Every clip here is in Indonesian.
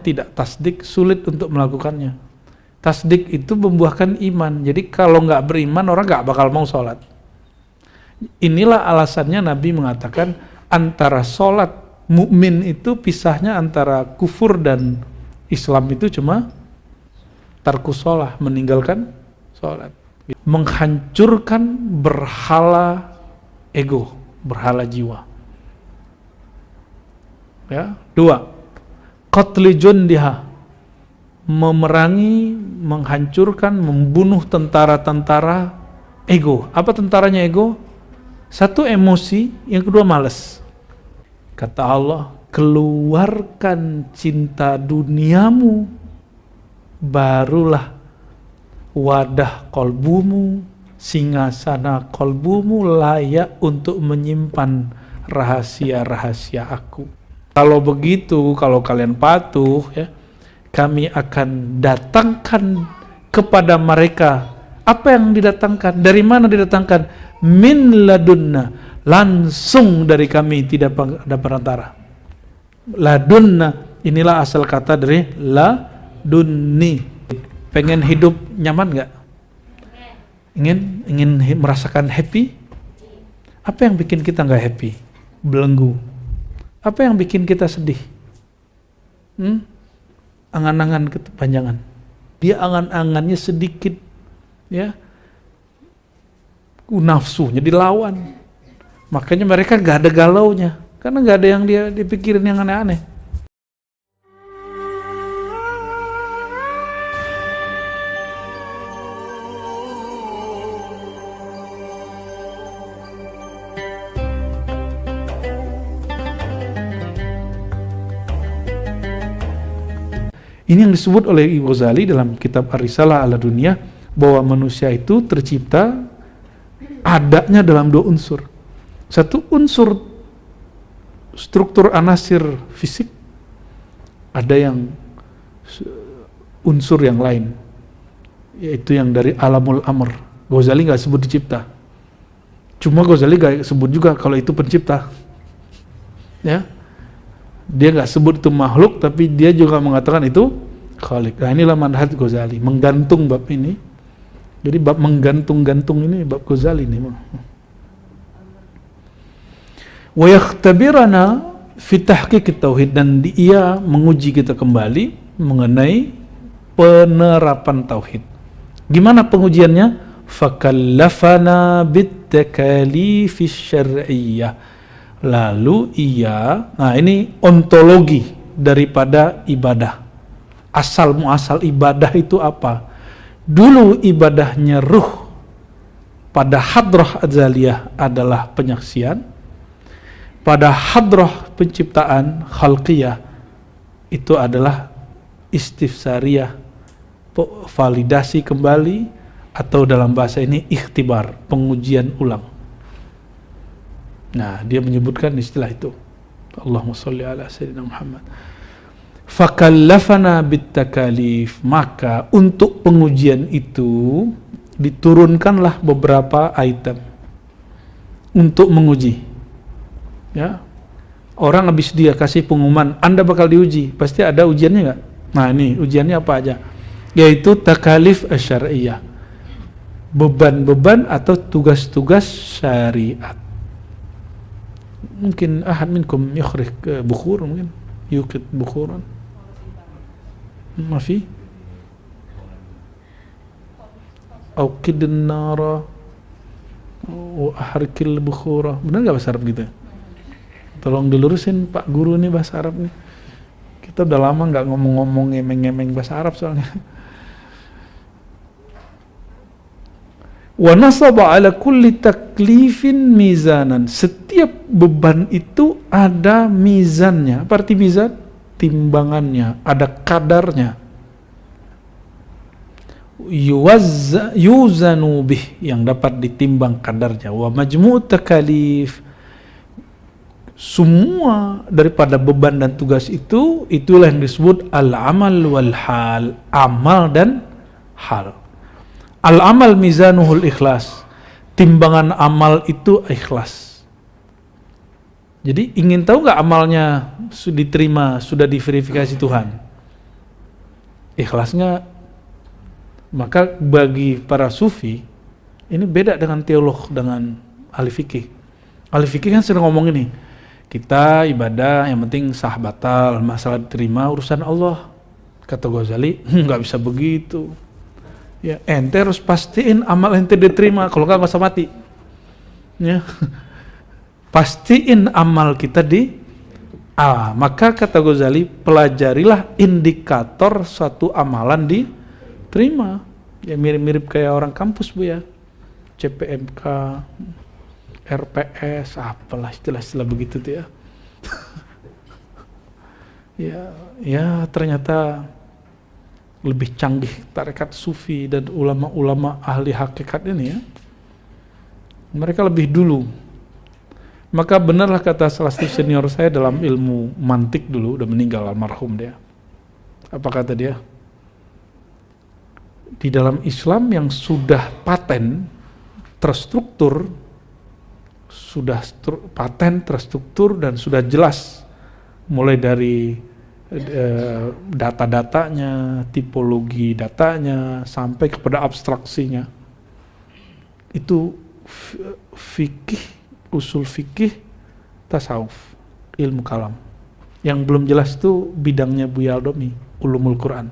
tidak tasdik, sulit untuk melakukannya. Tasdik itu membuahkan iman. Jadi kalau nggak beriman, orang nggak bakal mau sholat. Inilah alasannya Nabi mengatakan antara sholat mukmin itu pisahnya antara kufur dan Islam itu cuma tarkus sholah, meninggalkan sholat. Menghancurkan berhala ego, berhala jiwa. Ya, 2. Qatli jundiha, memerangi, menghancurkan, membunuh tentara-tentara ego. Apa tentaranya ego? 1 emosi, yang kedua malas. Kata Allah, keluarkan cinta duniamu, barulah wadah kolbumu, singgasana kolbumu layak untuk menyimpan rahasia-rahasia aku. Kalau begitu, kalau kalian patuh, ya, kami akan datangkan kepada mereka. Apa yang didatangkan? Dari mana didatangkan? Min ladunna, langsung dari kami, tidak ada perantara. Ladunna, inilah asal kata dari ladunni. Pengen hidup nyaman nggak? Ingin merasakan happy? Apa yang bikin kita nggak happy? Belenggu. Apa yang bikin kita sedih? Angan-angan kepanjangan. Dia angan-angannya sedikit, ya. Nafsunya dilawan. Makanya mereka gak ada galaunya, karena gak ada yang dia dipikirin yang aneh-aneh. Ini yang disebut oleh Ibnu Ghazali dalam kitab Ar-Risalah ala Dunia, bahwa manusia itu tercipta adanya dalam 2 unsur. 1 unsur struktur anasir fisik, ada yang unsur yang lain, yaitu yang dari alamul amr. Ghazali nggak sebut dicipta, cuma Ghazali nggak sebut juga kalau itu pencipta, ya. Dia nggak sebut itu makhluk, tapi dia juga mengatakan itu khalik. Nah, inilah manhaj Ghazali, menggantung bab ini. Jadi bab menggantung-gantung ini bab Ghazali ini. Wa yakhtabirana fi tahqiq tauhid, dan dia menguji kita kembali mengenai penerapan tauhid. Gimana pengujiannya? Fakallafana bit-takalif syar'iyyah. Lalu nah ini ontologi daripada ibadah. Asal muasal ibadah itu apa? Dulu ibadahnya ruh pada hadrah azaliyah adalah penyaksian. Pada hadrah penciptaan khalqiyah itu adalah istifsariyah, validasi kembali, atau dalam bahasa ini ikhtibar, pengujian ulang. Nah, dia menyebutkan istilah itu. Allahumma sholli ala sayyidina Muhammad. Fakallafana bitakalif, maka untuk pengujian itu diturunkanlah beberapa item untuk menguji. Ya, orang habis dia kasih pengumuman, Anda bakal diuji, pasti ada ujiannya nggak? Nah, ini ujiannya apa aja? Yaitu takalif syar'iyyah, beban-beban atau tugas-tugas syariat. Mungkin ahad minkum yukhrij bukhur, mungkin yukid bukhuran. Mafi? Auqidun nara wa ahrikil bukhura. Benar nggak bahasa Arab gitu? Tolong dilurusin Pak Guru nih bahasa Arab nih. Kita udah lama nggak ngomong-ngomong ngemeng-ngemeng bahasa Arab soalnya. Wa nasaba ala kulli taklifin mizanan. Setiap beban itu ada mizannya. Apa arti mizan? Timbangannya, ada kadarnya. Yuzanu bih, yang dapat ditimbang kadarnya. Wa majmu' takalif, semua daripada beban dan tugas itu, itulah yang disebut al-amal wal hal, amal dan hal. Al-amal mizanuhul ikhlas, timbangan amal itu ikhlas. Jadi ingin tahu nggak amalnya diterima, sudah diverifikasi Tuhan? ikhlasnya. Maka bagi para sufi ini beda dengan teolog, dengan ahli fikih. Ahli fikih kan sering ngomong ini, kita ibadah yang penting sah batal, masalah diterima urusan Allah. Kata Ghazali, nggak bisa begitu. Ya, ente harus pastiin amal ente diterima, kalau nggak usah mati. Ya. Pastiin amal kita maka kata Ghazali, pelajarilah indikator suatu amalan diterima. Ya mirip-mirip kayak orang kampus Bu ya. CPMK, RPS, apalah istilah-istilah begitu tuh ya. ya ternyata lebih canggih tarekat sufi dan ulama-ulama ahli hakikat ini ya. Mereka lebih dulu. Maka benarlah kata salah satu senior saya dalam ilmu mantik dulu, udah meninggal almarhum dia. Apa kata dia? Di dalam Islam yang sudah paten, terstruktur, terstruktur dan sudah jelas mulai dari data-datanya, tipologi datanya sampai kepada abstraksinya. Itu fikih, usul fikih, tasawuf, ilmu kalam. Yang belum jelas itu bidangnya Buya Al-Domi, ulumul Quran.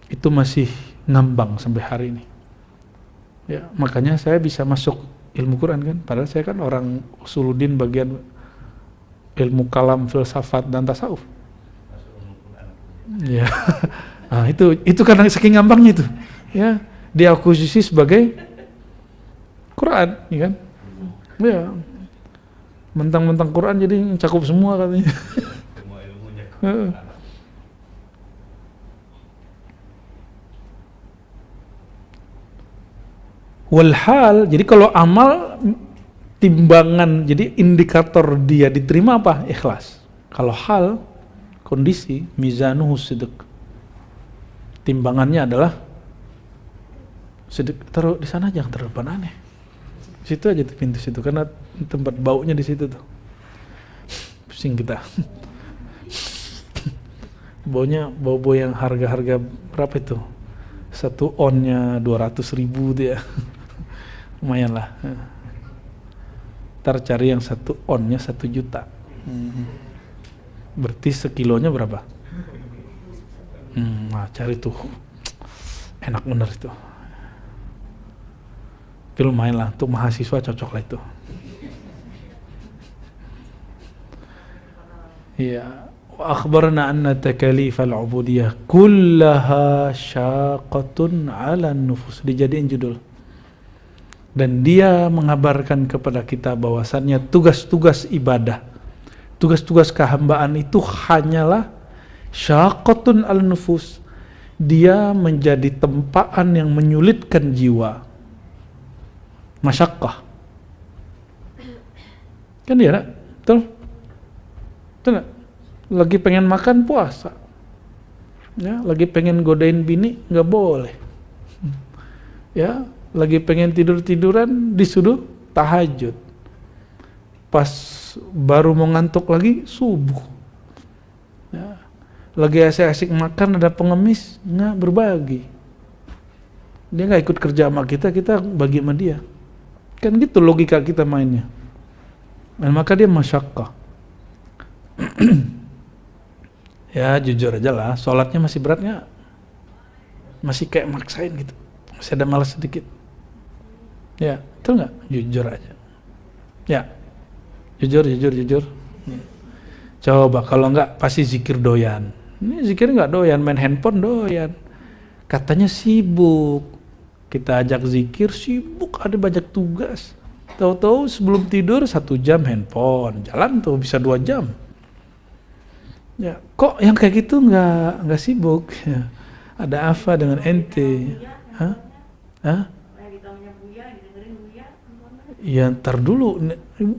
Itu masih ngambang sampai hari ini. Ya, makanya saya bisa masuk ilmu Quran kan, padahal saya kan orang usuluddin bagian ilmu kalam, filsafat dan tasawuf. Ya, nah itu karena saking ngambangnya itu, ya diakuisisi sebagai Quran, ya kan? Ya, mentang-mentang Quran jadi cakup semua katanya. Semua ilmunya. Walhal, jadi kalau amal timbangan, jadi indikator dia diterima apa? Ikhlas. Kalau hal, kondisi, mizanuhu sidq, timbangannya adalah sidq. Taruh di sana, jangan taruh depan aneh. Situ aja tuh, pintu situ, karena tempat baunya di situ tuh. Pusing kita. Baunya bau yang harga-harga berapa itu? 1 onnya 200.000 tuh ya. Lumayan lah. Ntar cari yang 1 onnya 1 juta. Berarti sekilonya berapa? Nah cari tuh. Enak bener itu. Itu lumayan lah, untuk mahasiswa cocok lah itu. Iya. Wa akhbarna anna takalif al-ubudiyah kullaha syaqatun 'ala an-nufus. Dijadiin judul. Dan dia mengabarkan kepada kita bahwasannya tugas-tugas ibadah, tugas-tugas kehambaan itu hanyalah syaqatun al-nufus. Dia menjadi tempaan yang menyulitkan jiwa. Masyaqqah. Kan dia nak? Betul? Betul nak? Lagi pengen makan puasa. Ya, lagi pengen godain bini nggak boleh. Ya, lagi pengen tidur-tiduran disuruh tahajud. Pas baru mau ngantuk lagi subuh. Ya. Lagi asik-asik makan ada pengemis, nggak berbagi. Dia nggak ikut kerja sama kita, kita bagi sama dia. Kan gitu logika kita mainnya. Dan maka dia masyaqqah. Ya jujur aja lah, sholatnya masih beratnya, masih kayak maksain gitu, masih ada malas sedikit. Ya, betul nggak? Jujur aja. Ya, jujur. Coba kalau nggak pasti zikir doyan. Ini zikir nggak doyan, main handphone doyan. Katanya sibuk. Kita ajak zikir sibuk, ada banyak tugas. Tahu-tahu sebelum tidur 1 jam handphone, jalan tuh bisa 2 jam. Ya, kok yang kayak gitu nggak sibuk? Ya. Ada apa dengan ente? Hah? Ya ntar dulu,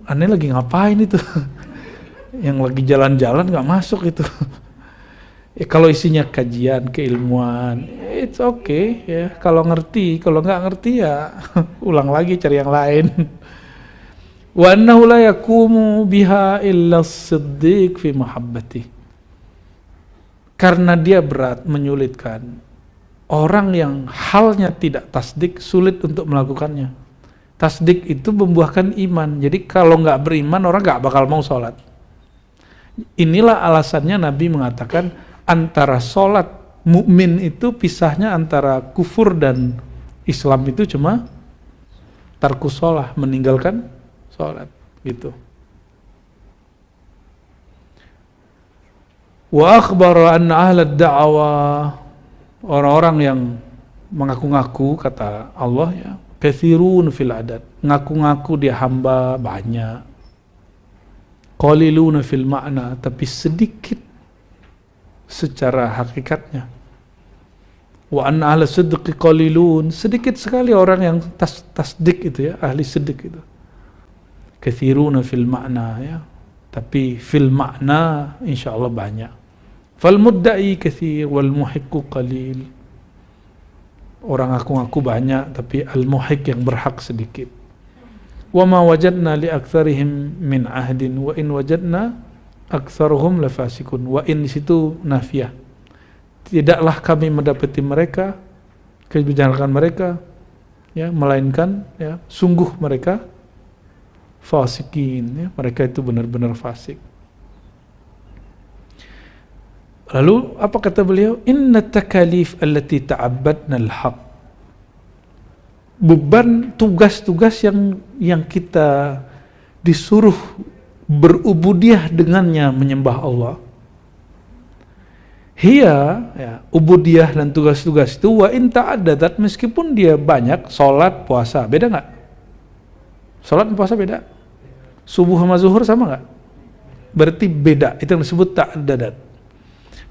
aneh lagi ngapain itu? Yang lagi jalan-jalan nggak masuk itu. Ya, kalau isinya kajian, keilmuan, it's okay ya. Kalau ngerti, kalau nggak ngerti ya ulang lagi cari yang lain. Wa annahu la yaqumu biha illa as-siddiq fi mahabbati. karena dia berat, menyulitkan. Orang yang halnya tidak tasdik sulit untuk melakukannya. Tasdik itu membuahkan iman. Jadi kalau nggak beriman orang nggak bakal mau sholat. Inilah alasannya Nabi mengatakan antara sholat mukmin itu pisahnya antara kufur dan Islam itu cuma tarkus sholat, meninggalkan sholat gitu. Wa akhbara anna ahlad da'wah, orang-orang yang mengaku-ngaku kata Allah ya, katsirun fil adad, ngaku-ngaku dia hamba banyak, qalilun fil makna, tapi sedikit secara hakikatnya. Wa anna ahla sidqi qalilun, sedikit sekali orang yang tasdik itu ya, ahli sidq itu. Katsirun fil makna ya, tapi fil makna insyaallah banyak. Fal mudda'i katsir wal muhiqqu qalil. Orang ngaku-ngaku banyak tapi al-muhiq yang berhak sedikit. Wa ma wajadna li aktsarihim min ahdin wa in wajadna aktsaruhum lafasikun. Wa in situ nafiyah. Tidaklah kami mendapati mereka kebijakan mereka ya, melainkan ya sungguh mereka fasikin ya, mereka itu benar-benar fasik. Lalu apa kata beliau? Inna takalif allati ta'abbadna al-haq. Beban tugas-tugas yang kita disuruh berubudiah dengannya menyembah Allah. Hiya ya, ubudiah dan tugas-tugas itu wa in ta'addadat, meskipun dia banyak, salat, puasa, beda enggak? Salat dan puasa beda? Subuh sama zuhur sama enggak? Berarti beda, itu yang disebut ta'addadat.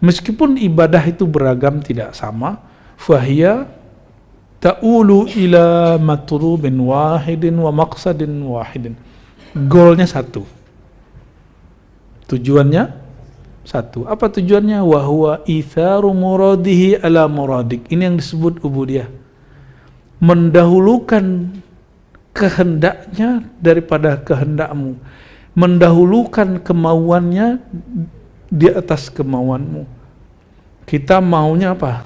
Meskipun ibadah itu beragam tidak sama, fahiya ta'ulu ila matlubin wahidin wa maqsadin wahidin. Goalnya satu. Tujuannya satu. Apa tujuannya? Wa huwa itharu muradihi ala muradik. Ini yang disebut ubudiyah. Mendahulukan kehendaknya daripada kehendakmu. Mendahulukan kemauannya di atas kemauanmu. Kita maunya apa?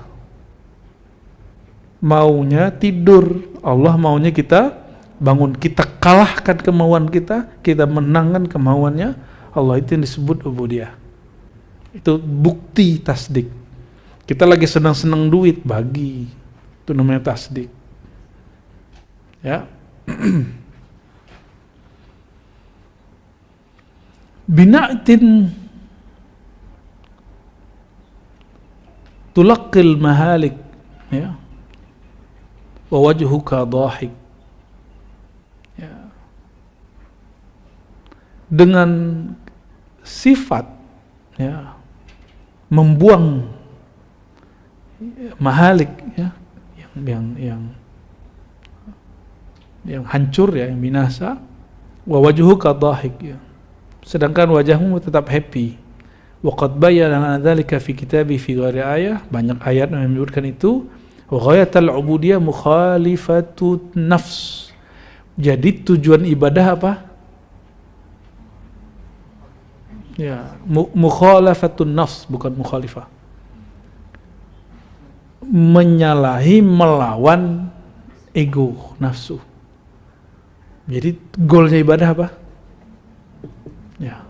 Maunya tidur. Allah maunya kita bangun. Kita kalahkan kemauan kita, kita menangkan kemauannya Allah. Itu yang disebut ubudiyah. Itu bukti tasdik. Kita lagi senang-senang duit, bagi. Itu namanya tasdik. Ya. Bina'tin tulaqil mahalik ya, wa wajhuka dhahik ya, dengan sifat ya membuang mahalik ya, yang hancur ya, yang binasa, wa wajhuka dhahik ya, sedangkan wajahmu tetap happy. Waqad bayyana dzalika fi kitabi fi ghairi ayah, banyak ayat yang menyebutkan itu. Wa ghayatul ubudiyah mukhalifatu nafs. Jadi tujuan ibadah apa? Ya, mukhalafatun nafs, bukan mukhalifah. Menyalahi, melawan ego, nafsu. Jadi goalnya ibadah apa? Ya.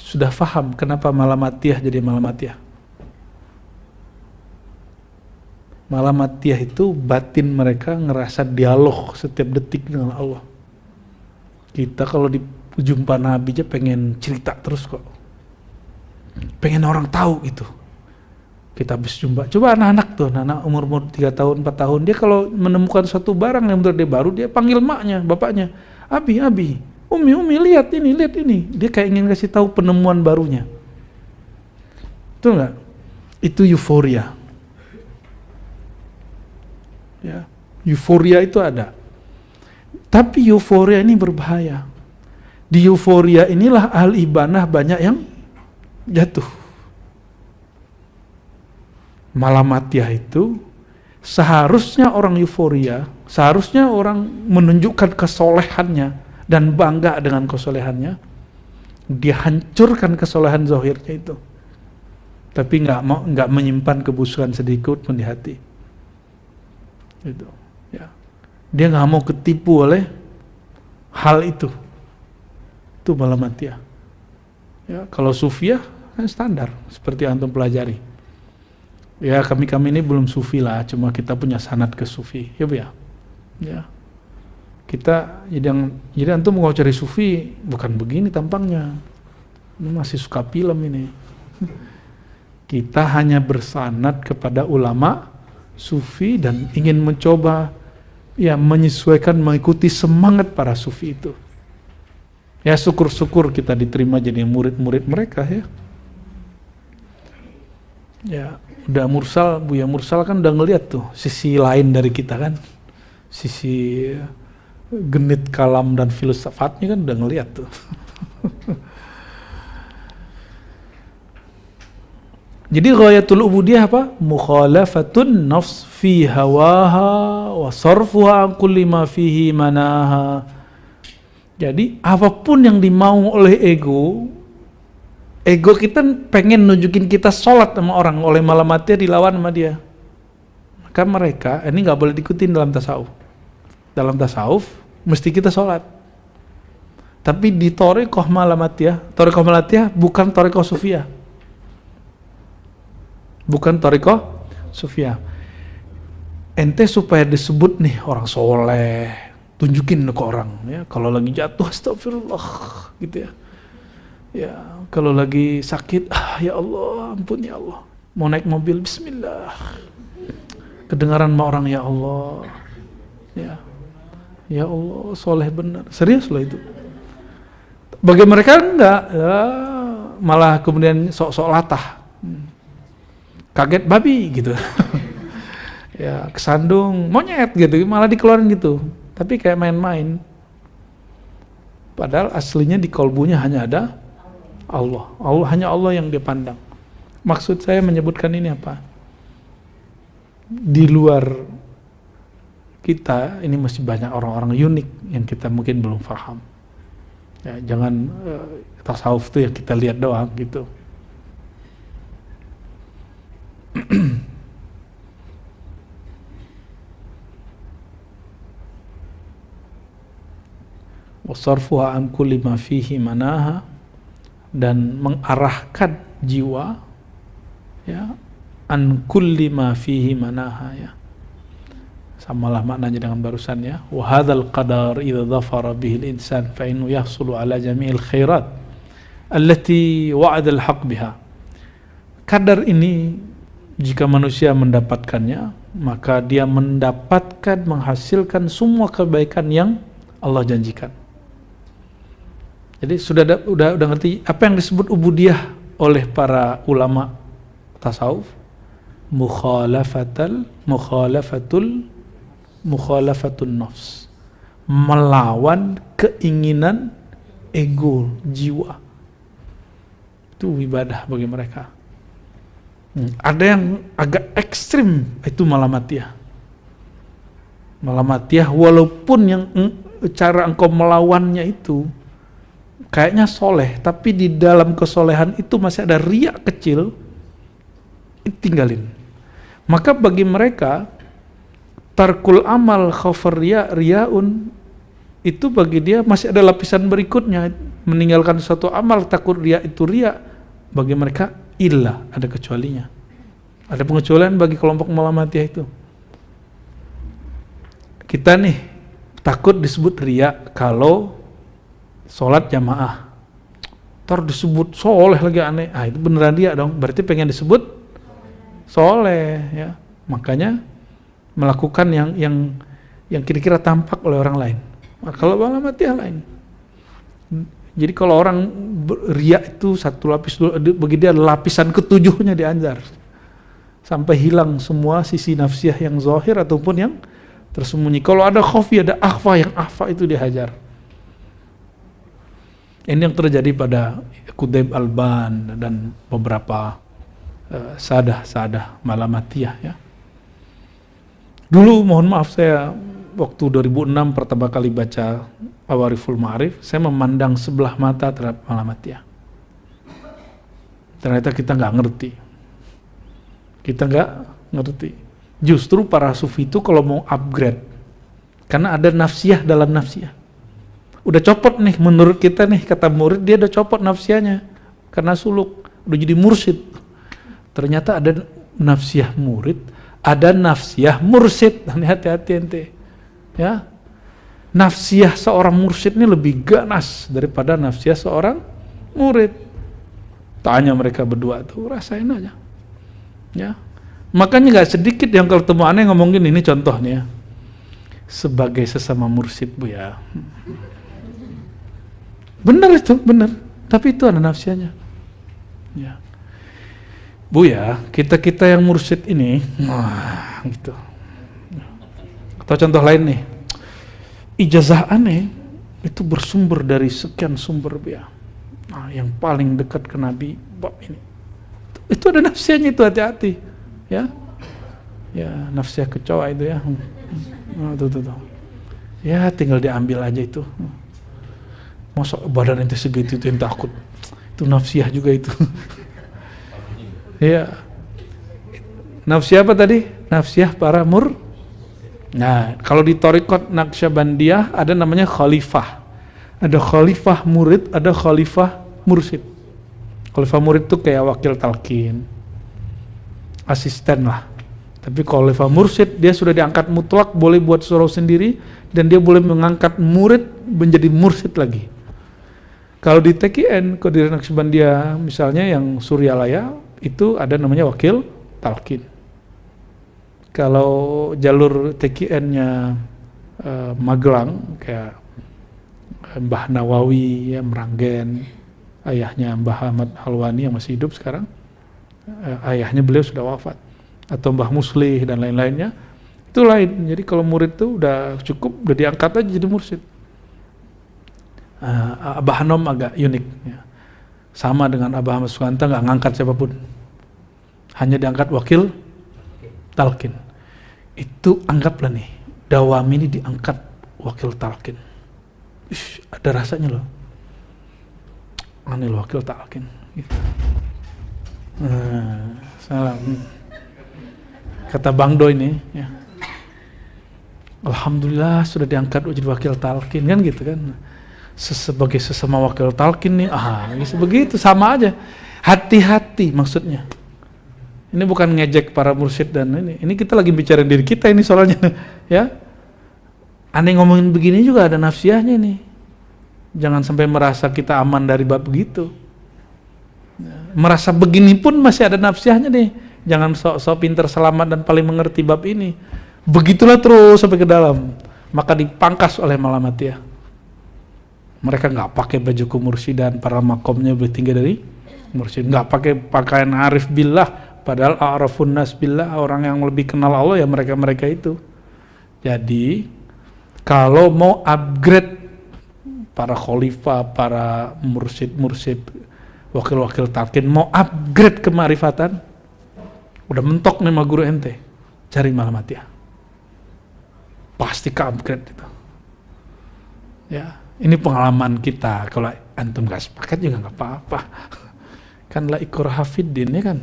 Sudah faham kenapa malamatiyah jadi malamatiyah? Malamatiyah itu batin mereka ngerasa dialog setiap detik dengan Allah. Kita kalau dijumpa Nabi aja pengen cerita terus kok. Pengen orang tahu gitu. Kita habis jumpa. Coba anak-anak tuh, anak umur 3 tahun, 4 tahun, dia kalau menemukan suatu barang yang menurut dia baru, dia panggil maknya, bapaknya. Abi. Umi, lihat ini. Dia kayak ingin kasih tahu penemuan barunya. Betul nggak? Itu euforia. Ya, euforia itu ada. Tapi euforia ini berbahaya. Di euforia inilah ahli ibadah banyak yang jatuh. Malamatiyah itu seharusnya orang euforia, seharusnya orang menunjukkan kesolehannya dan bangga dengan kesolehannya. Dia hancurkan kesolehan zahirnya itu, tapi nggak menyimpan kebusukan sedikit pun di hati. Itu, ya. Dia nggak mau ketipu oleh hal itu. Itu malamatiyah. Ya, kalau sufiah kan standar seperti antum pelajari. Ya, kami ini belum sufi lah, cuma kita punya sanad ke sufi, ya Bu ya. Ya. Kita jadi antum mau cari sufi bukan begini tampangnya. Ini masih suka film ini. Kita hanya bersanad kepada ulama sufi dan ingin mencoba ya menyesuaikan, mengikuti semangat para sufi itu. Ya syukur-syukur kita diterima jadi murid-murid mereka ya. Ya, udah Mursal, Buya Mursal kan udah ngeliat tuh sisi lain dari kita kan. Sisi genit kalam dan filsafatnya kan udah ngeliat tuh. Jadi ghayatul ubudiyah apa? Mukhalafatun nafs fi hawaha wa sarfuha an kulli ma fihi manaha. Jadi apapun yang dimau oleh ego kita pengen nunjukin kita sholat sama orang, oleh malamatiyah dilawan sama dia. Maka mereka ini nggak boleh diikutin dalam tasawuf. Dalam tasawuf mesti kita sholat. Tapi di thariqah malamatiyah bukan thariqah sufiyah. Bukan thariqah sufiyah. Ente supaya disebut nih orang soleh, tunjukin ke orang ya. Kalau lagi jatuh astagfirullah gitu ya. Ya, kalau lagi sakit ya Allah, ampun ya Allah. Mau naik mobil bismillah. Kedengaran sama orang ya Allah. Ya. Ya Allah, soleh benar. Serius loh itu. Bagi mereka enggak, ya, malah kemudian sok-sok latah. Kaget babi gitu. Ya, kesandung monyet gitu, malah dikeluarin gitu. Tapi kayak main-main. Padahal aslinya di kolbunya hanya ada Allah. Hanya Allah yang dia pandang. Maksud saya menyebutkan ini apa? Di luar kita ini masih banyak orang-orang unik yang kita mungkin belum paham. Ya, jangan tasawuf itu yang kita lihat doang gitu. Wasarfuha an kulli ma fihi manaha, dan mengarahkan jiwa ya an kulli ma fihi manaha ya. Samalah maknanya dengan barusan ya. Wa hadzal qadar idza dhafara bihi al-insan fa innahu yahsulu ala jami'il khairat allati wa'ada al-haq biha. Kadar ini jika manusia mendapatkannya, maka dia menghasilkan semua kebaikan yang Allah janjikan. Jadi udah ngerti apa yang disebut ubudiyah oleh para ulama tasawuf? Mukhalafatun nafs, melawan keinginan ego jiwa. Itu ibadah bagi mereka. Ada yang agak ekstrim, itu malamatiyah. Malamatiyah walaupun yang cara engkau melawannya itu kayaknya soleh, tapi di dalam kesolehan itu masih ada riak kecil, tinggalin. Maka bagi mereka tarkul amal khafar riaun itu bagi dia masih ada lapisan berikutnya. Meninggalkan suatu amal takut riak itu riak, bagi mereka illa, ada kecualinya. Ada pengecualian bagi kelompok malamatiyah itu. Kita nih takut disebut riak kalau sholat jamaah. Ntar disebut soleh lagi aneh. Itu beneran riak dong. Berarti pengen disebut soleh ya. Makanya melakukan yang kira-kira tampak oleh orang lain. Kalau malamatiyah lain. Jadi kalau orang riak itu satu lapis dulu, bagi dia lapisan ketujuhnya dianjar sampai hilang semua sisi nafsiyah yang zahir ataupun yang tersembunyi. Kalau ada khafi, ada akhfa, yang akhfa itu dihajar. Ini yang terjadi pada Qutb Alban dan beberapa sadah malamatiyah ya. Dulu mohon maaf saya waktu 2006 pertama kali baca Awariful Ma'arif, saya memandang sebelah mata terhadap Malamatiyah. Ternyata kita nggak ngerti. Kita nggak ngerti. Justru para sufi itu kalau mau upgrade, karena ada nafsiyah dalam nafsiyah. Udah copot nih menurut kita nih, kata murid dia udah copot nafsiyahnya karena suluk, udah jadi mursyid. Ternyata ada nafsiyah murid, ada nafsiyah mursyid. Hati-hati ente. Ya. Nafsiyah seorang mursyid ini lebih ganas daripada nafsiyah seorang murid. Tanya mereka berdua tuh, rasain aja. Ya. Makanya nggak sedikit yang kalau ketemu aneh ngomong gini, ini contoh nih ya. Sebagai sesama mursyid Bu ya. Benar itu, benar. Tapi itu ada nafsiyahnya. Ya. Bu ya, kita yang mursyid ini, wah gitu. Atau contoh lain nih, ijazah aneh itu bersumber dari sekian sumber Bu ya. Nah, yang paling dekat ke Nabi bab ini. Itu ada nafsiyahnya, itu hati-hati. Ya, ya nafsiyah kecoa itu ya. Nah, tuh. Ya tinggal diambil aja itu. Masa badan ente segitu itu yang takut. Itu nafsiyah juga itu. Ya. Nafsiyah apa tadi? Nafsiyah para Nah, kalau di Thariqat Naqsyabandiyah ada namanya khalifah. Ada khalifah murid, ada khalifah mursyid. Khalifah murid itu kayak wakil talqin, asisten lah. Tapi khalifah mursyid dia sudah diangkat mutlak, boleh buat surau sendiri, dan dia boleh mengangkat murid menjadi mursyid lagi. Kalau di TKN, Qadir Naqsyabandiyah misalnya yang Suryalaya, itu ada namanya wakil talqin. Kalau jalur TKN-nya Magelang, kayak Mbah Nawawi, ya, Meranggen, ayahnya Mbah Ahmad Halwani yang masih hidup sekarang, ayahnya beliau sudah wafat, atau Mbah Muslih dan lain-lainnya, itu lain. Jadi kalau murid itu udah cukup, udah diangkat aja jadi mursyid. Abah Hanom agak unik, ya. Sama dengan Abah Ahmad Sukanta, nggak ngangkat siapapun, hanya diangkat wakil talqin. Itu anggaplah nih, Dawami ini diangkat wakil talqin. Ada rasanya loh, aneh loh wakil talqin. Gitu. Salam. Kata Bang Do ini, ya. Alhamdulillah sudah diangkat jadi wakil talqin kan gitu kan. Sebagai sesama wakil talqin nih, begitu sama aja. Hati-hati maksudnya. Ini bukan ngejek para mursyid dan ini kita lagi bicara diri kita ini soalnya, ya. Aneh ngomongin begini juga ada nafsiyahnya nih. Jangan sampai merasa kita aman dari bab begitu. Merasa begini pun masih ada nafsiyahnya nih. Jangan sok-sok pinter selamat dan paling mengerti bab ini. Begitulah terus sampai ke dalam. Maka dipangkas oleh Malamatiyah. Mereka nggak pakai baju kemursidan, para makomnya lebih tinggi dari mursyid. Nggak pakai pakaian arif billah, padahal a'rafun nas billah, orang yang lebih kenal Allah ya mereka-mereka itu. Jadi kalau mau upgrade para khalifah, para mursyid, wakil-wakil talqin, mau upgrade kemarifatan, udah mentok nih sama guru ente, cari Malamatiyah. Pasti ke upgrade itu. Ya, ini pengalaman kita. Kalau antum gak sepakat juga gak apa-apa. Kan la ikraha fiddin, ya kan.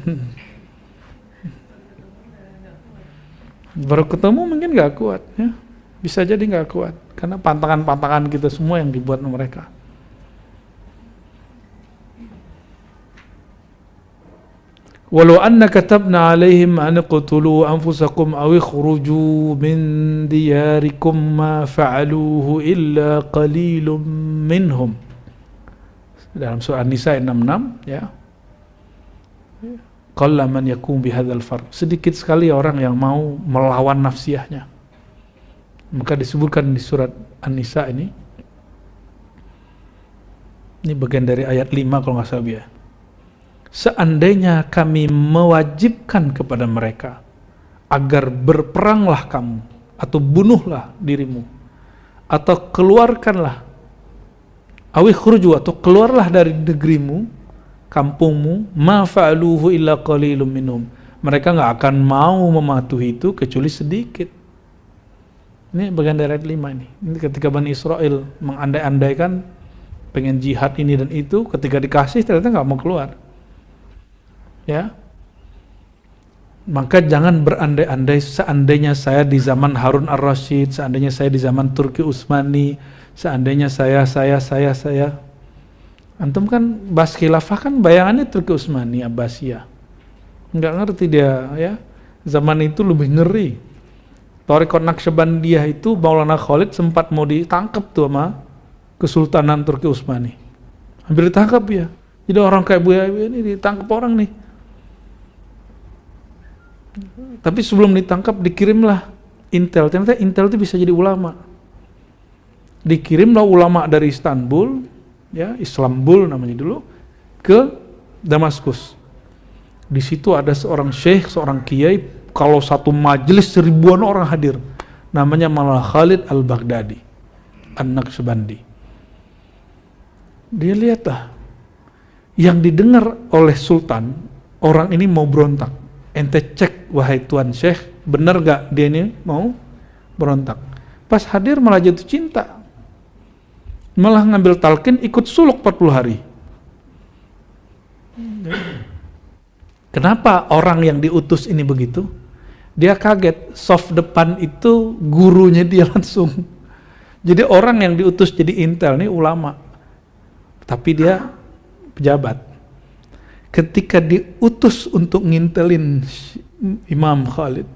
Baru ketemu mungkin gak kuat, ya. Bisa jadi gak kuat. Karena pantangan-pantangan kita semua yang dibuat oleh mereka. Walau anna katabna alaihim an qutulu anfusakum aw ikhruju min diyarikum ma fa'aluhu illa qalilum minhum. Dalam surah An-Nisa 66, ya. Qalla man yakum bihadzal far. Sedikit sekali orang yang mau melawan nafsiyahnya. Maka disebutkan di surat An-Nisa ini bagian dari ayat 5 kalau nggak salah ya. Seandainya kami mewajibkan kepada mereka agar berperanglah kamu atau bunuhlah dirimu atau keluarkanlah awi khruju atau keluarlah dari negerimu, kampungmu, ma fa'aluhu illa qalilum minhum. Mereka nggak akan mau mematuhi itu kecuali sedikit. Ini bagian dari ayat 5 ini. Ini ketika Bani Israel mengandai-andaikan pengen jihad ini dan itu, ketika dikasih ternyata nggak mau keluar. Ya. Maka jangan berandai-andai seandainya saya di zaman Harun ar-Rasyid, seandainya saya di zaman Turki Utsmani, seandainya saya. Antum kan bahas khilafah kan bayangannya Turki Utsmani, Abbasiyah. Nggak ngerti dia ya. Zaman itu lebih ngeri. Thariqat Naqsyabandiyah itu Maulana Khalid sempat mau ditangkap tuh sama Kesultanan Turki Utsmani. Hampir ditangkap ya. Jadi orang kayak Buya ini ditangkap orang nih. Tapi sebelum ditangkap dikirimlah intel. Ternyata intel itu bisa jadi ulama. Dikirimlah ulama dari Istanbul, ya Islambul namanya dulu, ke Damaskus. Di situ ada seorang syekh, seorang kiai. Kalau satu majelis 1000-an orang hadir, namanya malah Khalid al-Baghdadi, An-Naqsyabandi. Dia lihatlah, yang didengar oleh Sultan, orang ini mau berontak. Ente cek, wahai Tuan Syekh, benar gak dia ini mau berontak? Pas hadir malah jatuh cinta, malah ngambil talqin, ikut suluk 40 hari. Kenapa orang yang diutus ini begitu? Dia kaget, soft depan itu gurunya dia langsung. Jadi orang yang diutus jadi intel ini ulama, tapi dia pejabat. Ketika diutus untuk ngintelin Imam Khalid,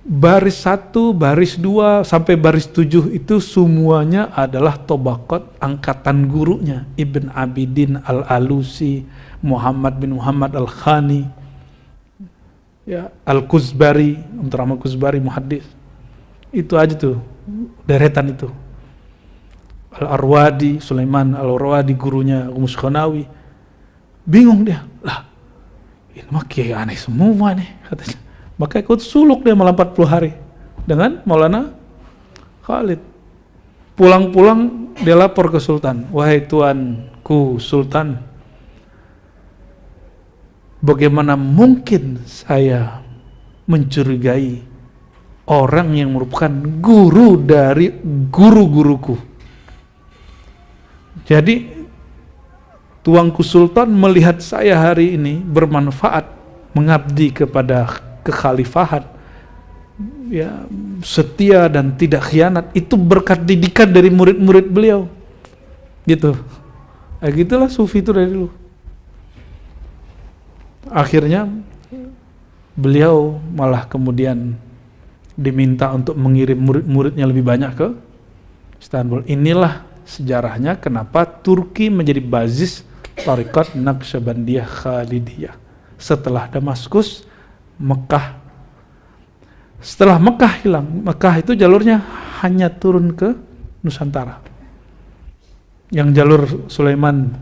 baris 1, baris 2, sampai baris 7 itu semuanya adalah tobaqat angkatan gurunya. Ibn Abidin Al-Alusi, Muhammad bin Muhammad Al-Khani, ya, Al-Kuzbari, Abdurrahman Kuzbari muhaddis. Itu aja tuh, deretan itu. Al-Arwadi, Sulaiman Al-Arwadi gurunya Rumus Khonawi. Bingung dia, lah ini mah kiai aneh semua nih katanya. Maka ikut suluk dia malam 40 hari dengan Maulana Khalid. Pulang-pulang dia lapor ke Sultan, wahai tuanku Sultan, bagaimana mungkin saya mencurigai orang yang merupakan guru dari guru-guruku. Jadi tuanku Sultan melihat saya hari ini bermanfaat, mengabdi kepada kekhalifahan, ya, setia dan tidak khianat, itu berkat didikan dari murid-murid beliau. Gitu. Gitulah sufi itu dari dulu. Akhirnya beliau malah kemudian diminta untuk mengirim murid-muridnya lebih banyak ke Istanbul. Inilah sejarahnya kenapa Turki menjadi basis Thariqat Naqsyabandiyah Khalidiyah. Setelah Damaskus, Mekah. Setelah Mekah hilang, Mekah itu jalurnya hanya turun ke Nusantara. Yang jalur Sulaiman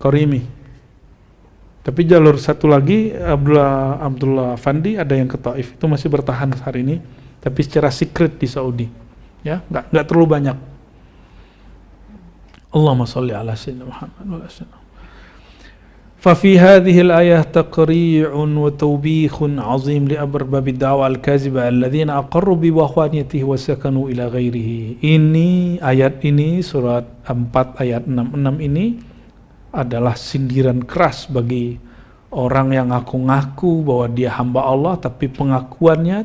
Qarimi. Tapi jalur satu lagi Abdullah Fandi ada yang ke Taif, itu masih bertahan hari ini, tapi secara secret di Saudi. Ya, enggak terlalu banyak. Allahumma shalli ala sayyidina Muhammad wa ala sallam. Fa fi hadhihi al-ayah taqri'un wa tawbihun 'azim li arbab ad-da'wa al-kaziba alladhina aqarru bi wahdaniyatihi wa sakanu ila ghairihi. Ini ayat ini surat 4 ayat 66 ini adalah sindiran keras bagi orang yang ngaku-ngaku bahwa dia hamba Allah tapi pengakuannya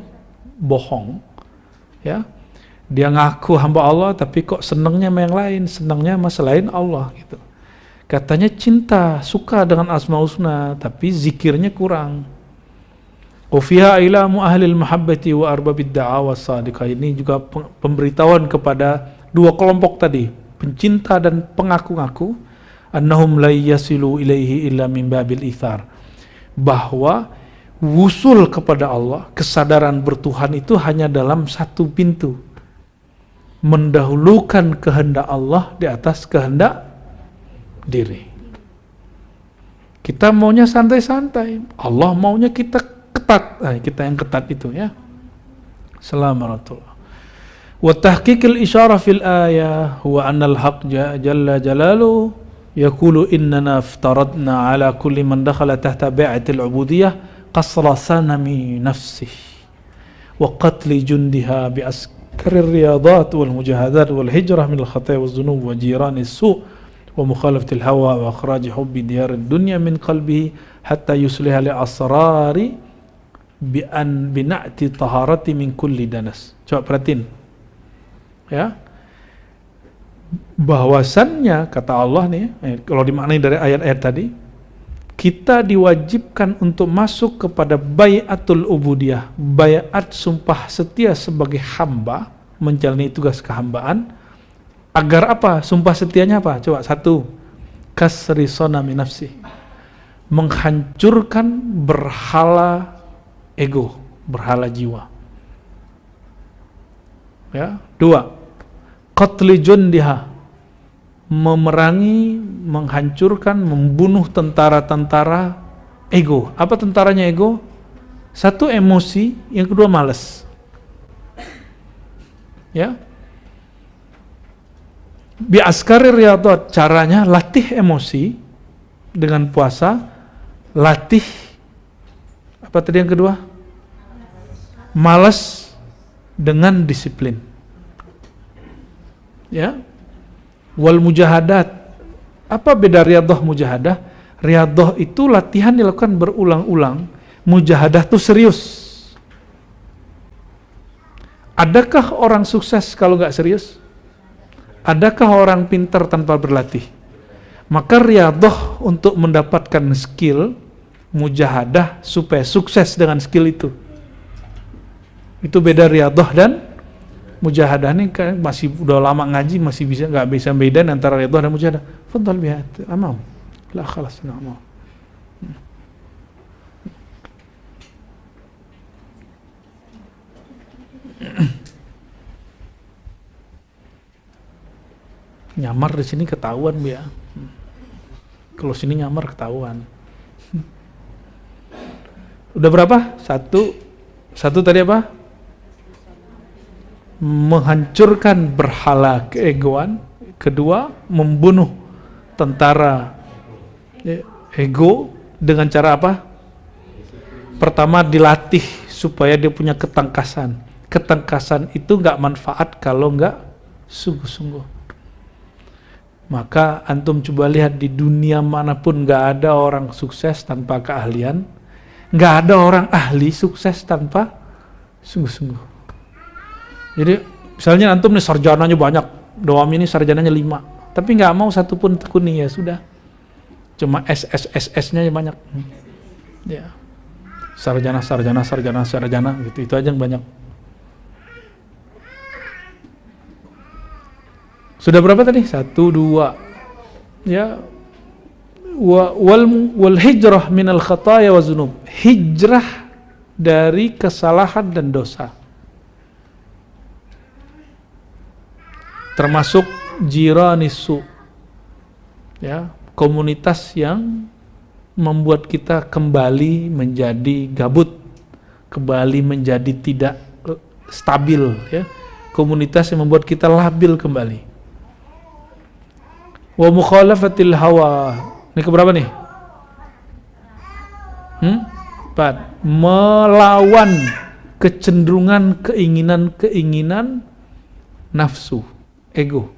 bohong. Ya. Dia ngaku hamba Allah tapi kok senangnya sama yang lain, senangnya sama selain Allah gitu. Katanya cinta, suka dengan asma husna tapi zikirnya kurang. Wa fiha ilamu ahlil mahabbati wa arbabid da'awa sadiqah. Ini juga pemberitahuan kepada dua kelompok tadi, pencinta dan pengaku-ngaku, annahum la yasilu ilaihi illa min babil ithar, bahwa wusul kepada Allah, kesadaran bertuhan itu hanya dalam satu pintu, mendahulukan kehendak Allah di atas kehendak diri. Kita maunya santai-santai, Allah maunya kita ketat. Nah, kita yang ketat itu ya. Assalamualaikum. Wa tahqiqil isyarah fil ayah huwa anna al-haq jalla jalaluhu yaqulu innana aftaradna ala kulli man dakhala tahta bai'atil ubudiyyah qasra sanami nafsihi wa qatli jundiha bi askarir riyadat wal mujahadat wal hijrah min al khataya waz zunub wa jirani su' wa mukhalafatil hawa wa akhraj hubbi diyar dunya min qalbihi hatta yusliha li asrari bi an bina'ti taharati min kulli danas. Coba perhatiin ya, bahwasannya kata Allah nih, kalau dimaknai dari ayat-ayat tadi, kita diwajibkan untuk masuk kepada bai'atul ubudiyah, bai'at sumpah setia sebagai hamba, menjalani tugas kehambaan. Agar apa? Sumpah setianya apa? Coba satu, kasri sonami nafsi, menghancurkan berhala ego, berhala jiwa. Ya, dua, qatli jundiha, memerangi, menghancurkan, membunuh tentara-tentara ego. Apa tentaranya ego? Satu, emosi, yang kedua malas. Ya. Bi askari riyadhat, caranya latih emosi dengan puasa, latih apa tadi yang kedua? Malas dengan disiplin. Ya. Wal mujahadat. Apa beda riyadhah mujahadah? Riyadhah itu latihan dilakukan berulang-ulang, mujahadah itu serius. Adakah orang sukses kalau nggak serius? Adakah orang pintar tanpa berlatih? Maka riyadhah untuk mendapatkan skill, mujahadah supaya sukses dengan skill itu. Itu beda riyadhah dan mujahadah. Ini kan masih udah lama ngaji, masih nggak bisa bedain antara riyadhah dan mujahadah. Fadhal bihat, amam. La khalas, na'am. Nyamar di sini ketahuan, Bu ya. Kalau sini nyamar ketahuan. Udah berapa? Satu tadi apa? Menghancurkan berhala keegoan. Kedua, membunuh tentara ego dengan cara apa? Pertama, dilatih supaya dia punya ketangkasan. Ketangkasan itu nggak manfaat kalau nggak sungguh-sungguh. Maka antum coba lihat di dunia manapun, nggak ada orang sukses tanpa keahlian, nggak ada orang ahli sukses tanpa sungguh-sungguh. Jadi misalnya antum nih sarjananya banyak, doam ini sarjananya 5, tapi nggak mau satu pun tekuni, ya sudah, cuma SSSS-nya banyak. Ya, sarjana gitu, itu aja yang banyak. Sudah berapa tadi? 1, 2. Ya. Wal hijrah minal khataya wa zunub. Hijrah dari kesalahan dan dosa. Termasuk jiranisu. Ya, komunitas yang membuat kita kembali menjadi gabut, kembali menjadi tidak stabil, ya. Komunitas yang membuat kita labil kembali. Wa mukhalafatil hawa. Ini keberapa nih? 4. Melawan kecenderungan, keinginan nafsu, ego.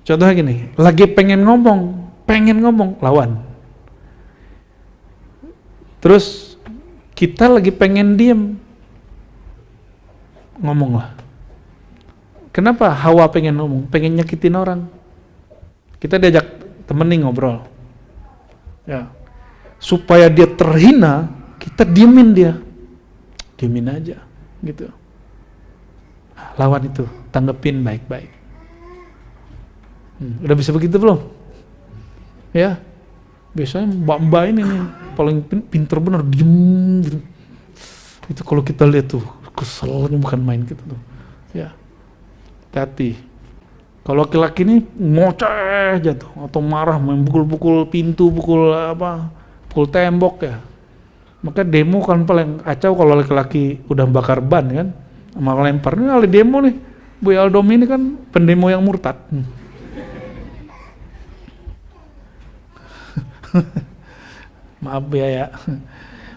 Contohnya gini, lagi pengen ngomong, lawan. Terus kita lagi pengen diem, ngomonglah. Kenapa hawa pengen ngomong? Pengen nyakitin orang. Kita diajak temenin ngobrol. Ya. Supaya dia terhina, kita diemin dia. Diemin aja, gitu. Lawan itu, tanggepin baik-baik. Udah bisa begitu belum? Ya. Biasanya mbak-mbak ini nih, paling pinter bener, diem gitu. Itu kalau kita lihat tuh, keselnya bukan main gitu tuh. Ya. Hati. Kalau laki-laki ini ngoceh aja tuh, atau marah, main pukul-pukul pintu, pukul tembok ya. Maka demo kan paling kacau kalau laki-laki udah bakar ban kan, sama lempar. Ini kali demo nih, Bu Aldom ini kan pendemo yang murtad. Maaf ya,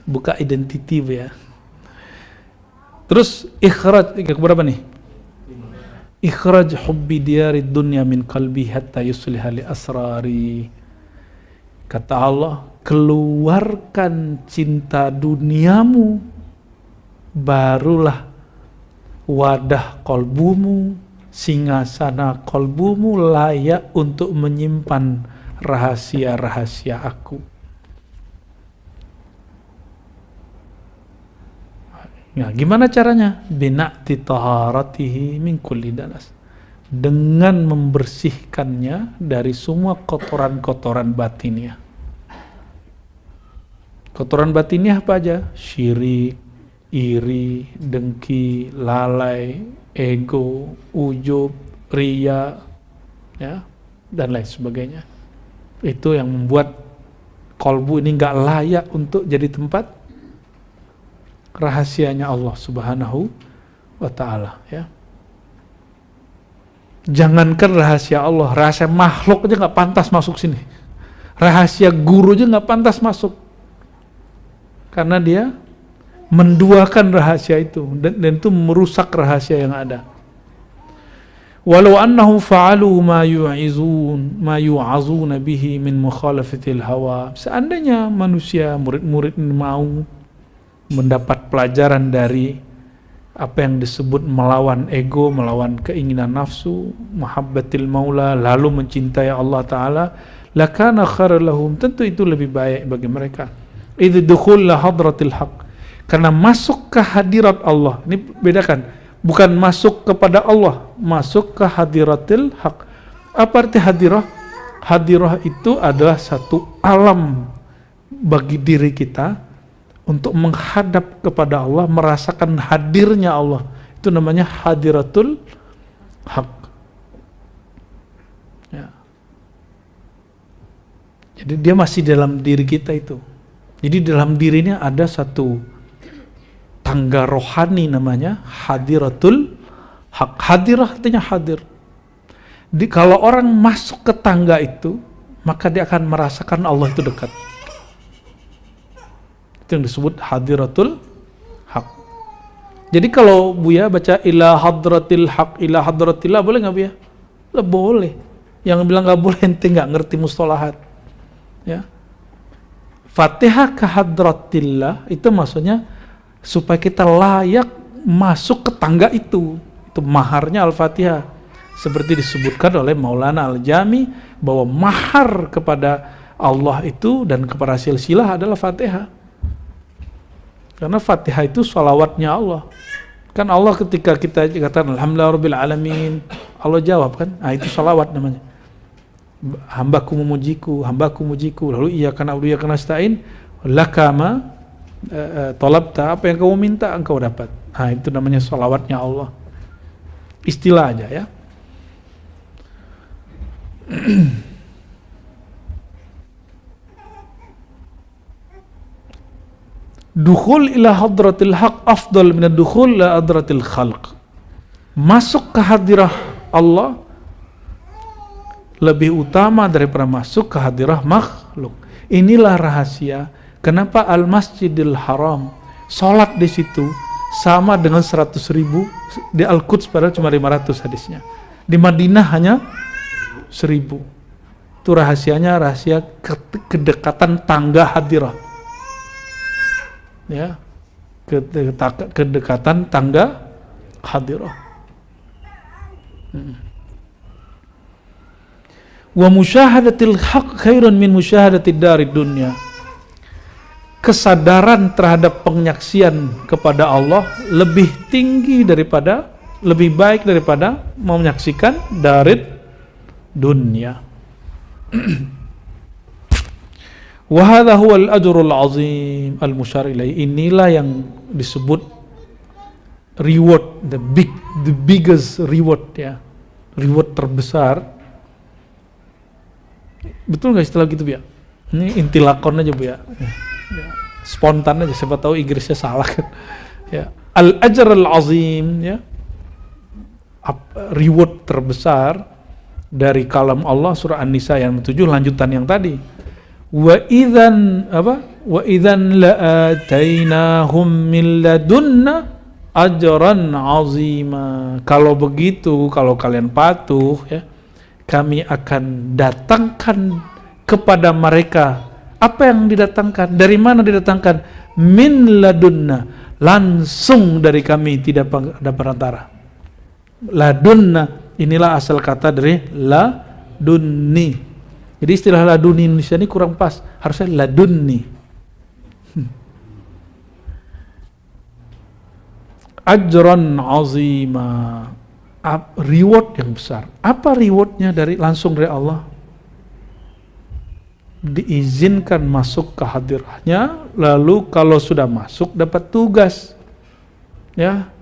buka identiti Bu ya. Terus ikhraj berapa nih? Ikhraj hubbi diyarid dunya min qalbi hatta yusliha li asrari. Kata Allah, keluarkan cinta duniamu, barulah wadah kolbumu, singgasana kolbumu layak untuk menyimpan rahasia-rahasia aku. Nah, gimana caranya? Bina'ti taharatihi min kulli danas. Dengan membersihkannya dari semua kotoran-kotoran batinnya. Kotoran batinnya apa aja? Syirik, iri, dengki, lalai, ego, ujub, riya, ya, dan lain sebagainya. Itu yang membuat kolbu ini nggak layak untuk jadi tempat rahasianya Allah Subhanahu wa ta'ala, ya. Jangankan rahasia Allah, rahasia makhluk aja nggak pantas masuk sini. Rahasia guru aja nggak pantas masuk. Karena dia menduakan rahasia itu, dan itu merusak rahasia yang ada. Walau annahu fa'alu ma yu'azuna bihi min mukhalafatil hawa. Seandainya manusia, murid-murid mau mendapat pelajaran dari apa yang disebut melawan ego, melawan keinginan nafsu, mahabbatil maula, lalu mencintai Allah Ta'ala, lakana khairan lahum, tentu itu lebih baik bagi mereka. Idh dukhul la hadratil haq, karena masuk ke hadirat Allah. Ini bedakan, bukan masuk kepada Allah, masuk ke hadiratil haq. Apa arti hadirah? Hadirah itu adalah satu alam bagi diri kita untuk menghadap kepada Allah, merasakan hadirnya Allah. Itu namanya hadiratul haq. Ya. Jadi dia masih dalam diri kita itu. Jadi dalam dirinya ada satu tangga rohani namanya hadiratul haq. Hadirah artinya hadir. Kalau orang masuk ke tangga itu, maka dia akan merasakan Allah itu dekat. Itu yang disebut hadiratul haq. Jadi kalau Buya baca ila hadratil haq, ila hadratillah, boleh nggak Buya? Boleh. Yang bilang nggak boleh ente nggak ngerti mustalahat. Ya. Fatihah ke hadratillah itu maksudnya supaya kita layak masuk ke tangga itu. Itu maharnya Al-Fatihah. Seperti disebutkan oleh Maulana Al-Jami bahwa mahar kepada Allah itu dan kepada silsilah adalah Fatihah. Karena Fatihah itu salawatnya Allah. Kan Allah ketika kita katakan alhamdulillah rabbil alamin, Allah jawab kan, nah itu salawat namanya. Hambaku memujiku, hambaku mujiku, lalu iyyaka na'budu wa iyyaka nasta'in, lakama talabta, apa yang kamu minta engkau dapat. Nah itu namanya salawatnya Allah. Istilah aja ya. Dukhul ila hadratil haq afdal min ad-dukhul ila hadratil khalq. Masuk ke hadirah Allah lebih utama daripada masuk ke hadirah makhluk. Inilah rahasia kenapa Al-Masjidil Haram, salat di situ sama dengan 100.000 di Al-Quds, padahal cuma 500 hadisnya. Di Madinah hanya 1.000. Itu rahasianya, rahasia kedekatan tangga hadirah. Ya, kedekatan tangga hadirah. Wa musyahadatil haq khairun min musyahadatid darid dunya. Kesadaran terhadap penyaksian kepada Allah lebih tinggi daripada, lebih baik daripada menyaksikan darid dunia. Wa hadha huwa al-ajrul azim al-musyar ilaih. Inilah yang disebut reward, the biggest reward, ya. Reward terbesar. Betul nggak istilah gitu, Bu ya? Ini intilakon aja, Bu ya. Spontan aja, siapa tahu Inggrisnya salah kan. Ya. Al-ajr al-azim, ya. Reward terbesar dari kalam Allah surah An-Nisa yang 7, lanjutan yang tadi. Wa idzan la'atainahum min ladunna ajran azima. Kalau begitu, kalau kalian patuh ya, kami akan datangkan kepada mereka. Apa yang didatangkan? Dari mana didatangkan? Min ladunna, langsung dari kami, tidak ada perantara. Ladunna, inilah asal kata dari ladunni. Jadi istilah ladunni Indonesia ini kurang pas, harusnya ladunni. Ajran azima, reward yang besar. Apa rewardnya langsung dari Allah? Diizinkan masuk ke hadirahnya, lalu kalau sudah masuk dapat tugas. Ya,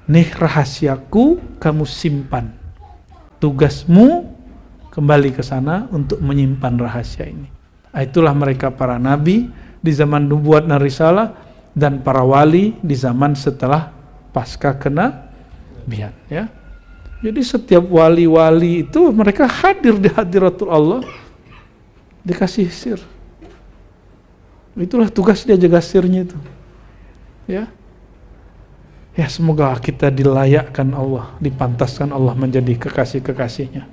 nih rahasiaku kamu simpan. Tugasmu kembali ke sana untuk menyimpan rahasia ini. Itulah mereka para nabi di zaman nubuat dan risalah, dan para wali di zaman setelah pasca kenabian, ya. Jadi setiap wali-wali itu mereka hadir di hadiratul Allah, dikasih sir. Itulah tugas dia, jaga sirnya itu. Ya. Ya, semoga kita dilayakkan Allah, dipantaskan Allah menjadi kekasih-kekasihnya.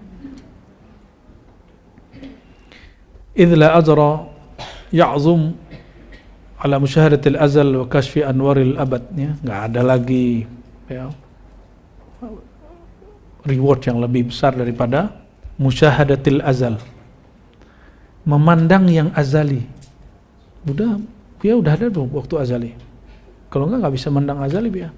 Idla ajra ya'zum ala musyahadatil azal wa kashfi anwaril abad, ya. Nggak ada lagi ya, reward yang lebih besar daripada musyahadatil azal, memandang yang azali. Udah ada tuh waktu azali. Kalau nggak bisa mandang azali dia.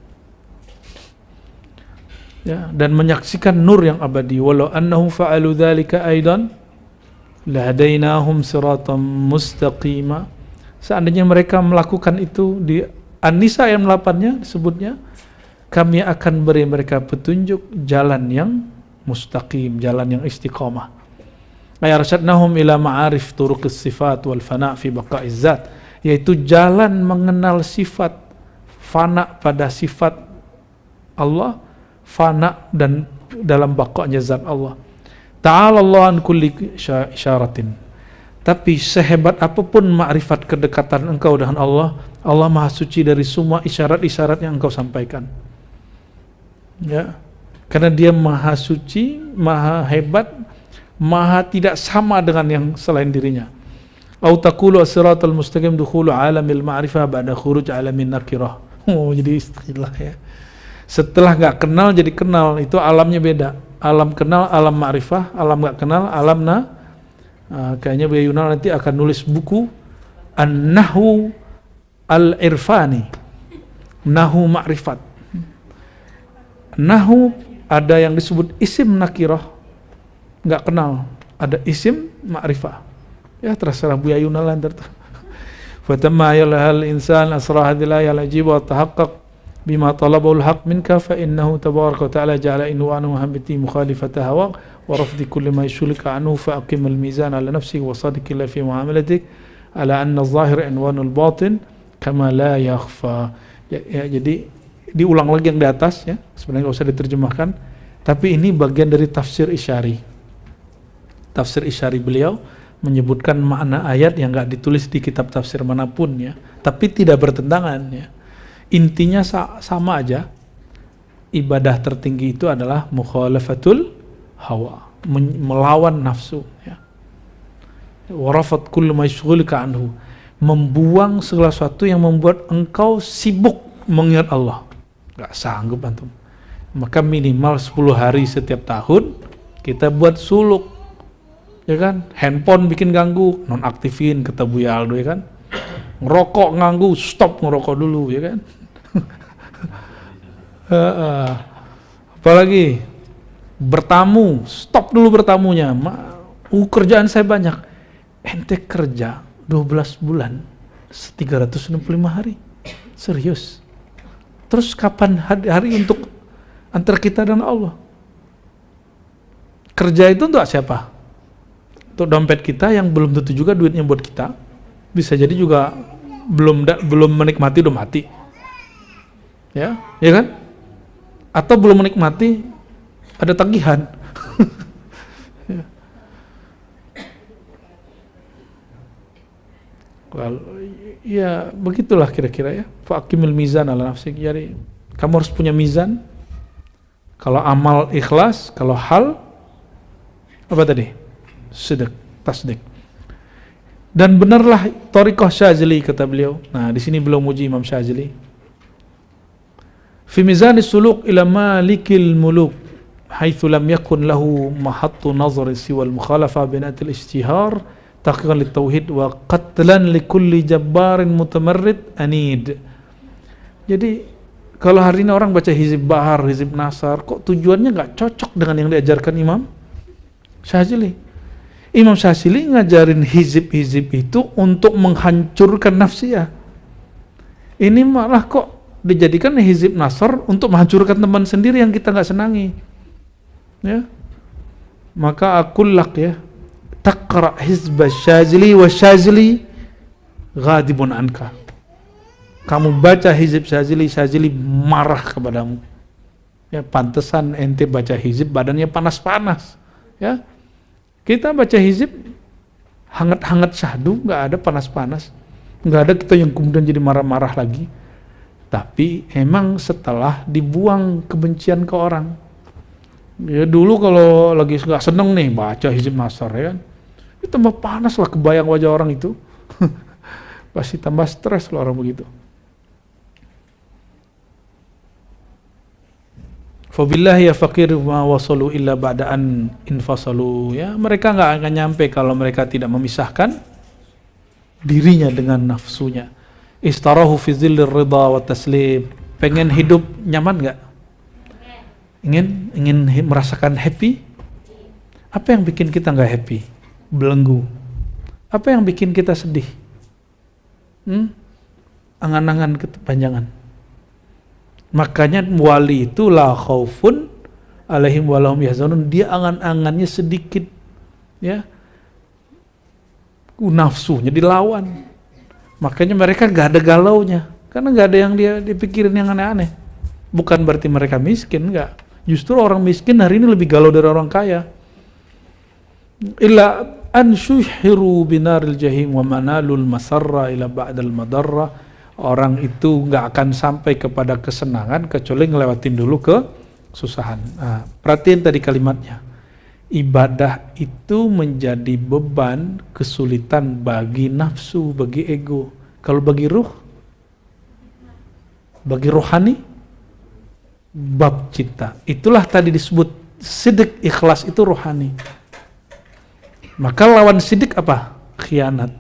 Ya, dan menyaksikan nur yang abadi. Walau annahum fa'alu dzalika aidan lahadainahum siratan mustaqima. Seandainya mereka melakukan itu, di An-Nisa ayat 8-nya disebutnya, kami akan beri mereka petunjuk jalan yang mustaqim, jalan yang istiqamah. Ayarsyadnahum ila ma'arif turuqis sifat wal fana' fi baqa'iz zat, yaitu jalan mengenal sifat, fana pada sifat Allah, fana dan dalam baqa'nya zat Allah. Ta'ala Allah an kulli isyaratin. Tapi sehebat apapun makrifat kedekatan engkau dengan Allah, Allah maha suci dari semua isyarat-isyarat yang engkau sampaikan. Ya, karena dia maha suci, maha hebat, maha tidak sama dengan yang selain dirinya. Au taqulu as-siratal mustaqim dukhulu alamil ma'rifah ba'da khuruj alamin nakirah. Oh, jadi istilah ya. Setelah enggak kenal jadi kenal, itu alamnya beda. Alam kenal, alam ma'rifah, alam enggak kenal, alam kayaknya Buya Yunal nanti akan nulis buku An-Nahwu Al-Irfani, Nahwu Ma'rifat. Nahwu ada yang disebut isim nakirah, enggak kenal, ada isim ma'rifah. Ya terserah Buya Yunal nanti. Fatamma yalhal insan asra hadil ayat ajib wa tahaqqaq bima talabul haq minka fa innahu tabaraka wa ta'ala ja'ala inhu anu habiti mukhalifata hawa wa rafdi kulli ma yashulika anhu fa aqim al-mizan ala nafsik wa sadiq illa fi muamalatik ala anna az-zahir anwanul batin kama la yakhfa. Ya, jadi diulang lagi yang di atas ya, sebenarnya nggak usah diterjemahkan, tapi ini bagian dari tafsir isyari. Tafsir isyari beliau menyebutkan makna ayat yang nggak ditulis di kitab tafsir manapun ya, tapi tidak bertentangan ya. Intinya sama aja. Ibadah tertinggi itu adalah mukhalafatul hawa, melawan nafsu ya. Warafat kullu ma yashghuluka anhu, membuang segala sesuatu yang membuat engkau sibuk mengingat Allah. Enggak sanggup antum. Maka minimal 10 hari setiap tahun kita buat suluk. Ya kan? Handphone bikin ganggu, nonaktifin kata Buya Aldo ya kan? Ngerokok nganggu, stop ngerokok dulu ya kan? Apalagi bertamu, stop dulu bertamunya. Kerjaan saya banyak. Ente kerja 12 bulan 365 hari. Serius. Terus kapan hari untuk antar kita dan Allah? Kerja itu untuk siapa? Untuk dompet kita yang belum tentu juga duitnya buat kita. Bisa jadi juga belum menikmati udah mati. Ya kan? Atau belum menikmati ada tagihan. Ya begitulah kira-kira ya. Faqimil mizan ala nafsik. Jadi Kamu harus punya mizan. Kalau amal ikhlas, kalau hal apa tadi? Sidq, tasdik. Dan benarlah thariqah Syazili, kata beliau. Nah, di sini beliau muji Imam Syazili. Fi mizanis suluk ila malikil muluk haitsu lam yakun lahu mahattu nazari siwal mukhalafa binatil ijtihar taqiqan lit tauhid wa qatlan li kulli jabbarin mutamarrid anid. Jadi kalau hari ini orang baca Hizib Bahar, Hizib Nasar, kok tujuannya nggak cocok dengan yang diajarkan Imam Syazili. Imam Syazili ngajarin hizib-hizib itu untuk menghancurkan nafsiyah. Ini malah kok dijadikan hizib nasr untuk menghancurkan teman sendiri yang kita nggak senangi. Ya, maka akullak ya, taqra hizba Syazili wa Syazili ghadibun anka. Kamu baca hizib Syazili, Syazili marah kepadamu. Ya, pantesan ente baca hizib badannya panas-panas. Ya, kita baca hizib hangat-hangat syahdu, nggak ada panas-panas, nggak ada kita yang kemudian jadi marah-marah lagi. Tapi emang setelah dibuang kebencian ke orang. Ya dulu kalau lagi nggak seneng nih baca hizib nasr ya kan, itu tambah panas lah kebayang wajah orang itu. Pasti tambah stres loh orang begitu. Fabillahi ya fakir ma wasalu illa ba'da'an infasalu. Ya, mereka nggak akan nyampe kalau mereka tidak memisahkan dirinya dengan nafsunya. Istarahu fi zillir ridha wa taslim. Pengen hidup nyaman nggak? Ingin merasakan happy? Apa yang bikin kita nggak happy? Belenggu. Apa yang bikin kita sedih? Angan-angan kepanjangan. Makanya wali itu la khaufun alaihim walahum yahzanun, dia angan-angannya sedikit, ya, nafsunya dilawan. Makanya mereka gak ada galaunya, karena gak ada yang dia dipikirin yang aneh-aneh. Bukan berarti mereka miskin, enggak. Justru orang miskin hari ini lebih galau dari orang kaya. Illa an syuhiru binaril jahim wa manalul masarra ila ba'dal madarra. Orang itu nggak akan sampai kepada kesenangan kecuali ngelewatin dulu kesusahan. Nah, perhatiin tadi kalimatnya. Ibadah itu menjadi beban, kesulitan bagi nafsu, bagi ego. Kalau bagi ruh, bagi rohani, bab cinta. Itulah tadi disebut sidik, ikhlas itu rohani. Maka lawan sidik apa? Khianat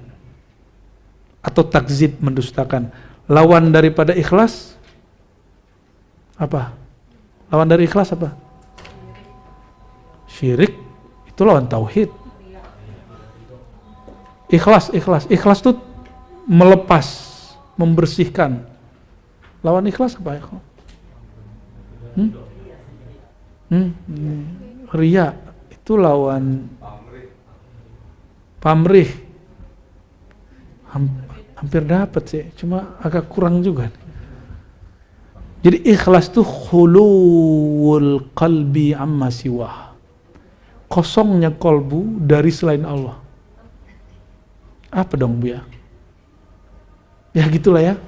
atau takzib, mendustakan. Lawan daripada ikhlas apa? Lawan dari ikhlas apa? Syirik. Itu lawan tauhid. Ikhlas itu melepas, membersihkan. Lawan ikhlas apa? Riya itu lawan pamrih. Hampir dapat sih, cuma agak kurang juga. Jadi ikhlas itu khuluwul qalbi amma siwah, kosongnya kolbu dari selain Allah. Apa dong Bu ya? Ya gitulah ya.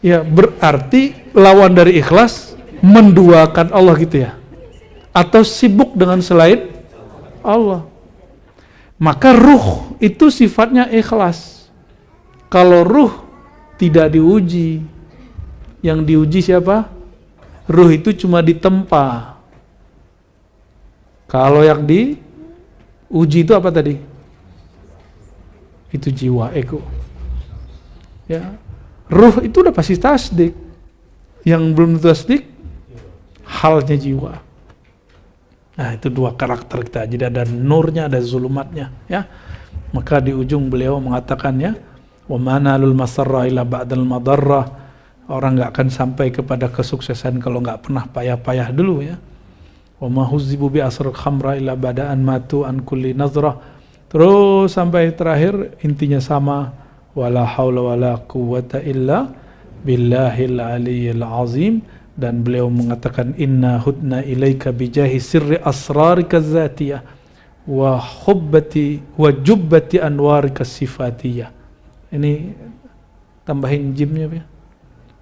Ya berarti lawan dari ikhlas menduakan Allah gitu ya, atau sibuk dengan selain Allah. Maka ruh itu sifatnya ikhlas. Kalau ruh tidak diuji, yang diuji siapa? Ruh itu cuma ditempa. Kalau yang diuji itu apa tadi? Itu jiwa, ego. Ya, ruh itu udah pasti tasdik. Yang belum tasdik, halnya jiwa. Nah, itu dua karakter kita. Jadi ada nurnya, ada zulumatnya, ya. Maka di ujung beliau mengatakan ya, wa manalul masarra ila ba'dal madarrah. Orang enggak akan sampai kepada kesuksesan kalau enggak pernah payah-payah dulu ya. Wa ma huzibu bi asrul khamra ila bada'an matu an kulli nazrah. Terus sampai terakhir intinya sama, wala haula wala quwwata illa billahil aliyyil azim. Dan beliau mengatakan inna hudna ilaika bijahi sirri asrarika zatiyah wa hubbati wa jubbati anwarika sifatiyah. Ini tambahin jimnya ya.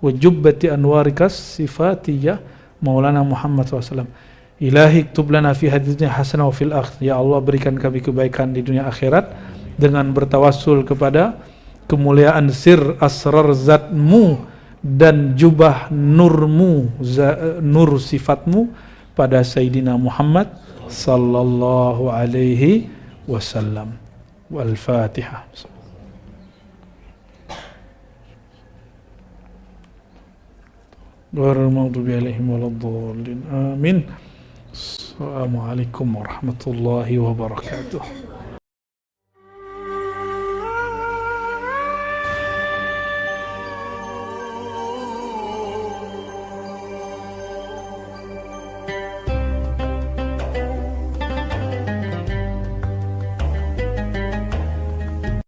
wa jubbati anwarikas sifatiyah Maulana Muhammad SAW. Ilahi ktub lana fi haditsnya hasanah wa fil akhir. Ya Allah, berikan kami kebaikan di dunia akhirat dengan bertawassul kepada kemuliaan sir asrar zatmu dan jubah nurmu, nur sifatmu pada Sayyidina Muhammad sallallahu alaihi wasallam. Wal-Fatihah. Ghairil maghdubi alaihim waladdallin. Amin. Assalamualaikum warahmatullahi wabarakatuh.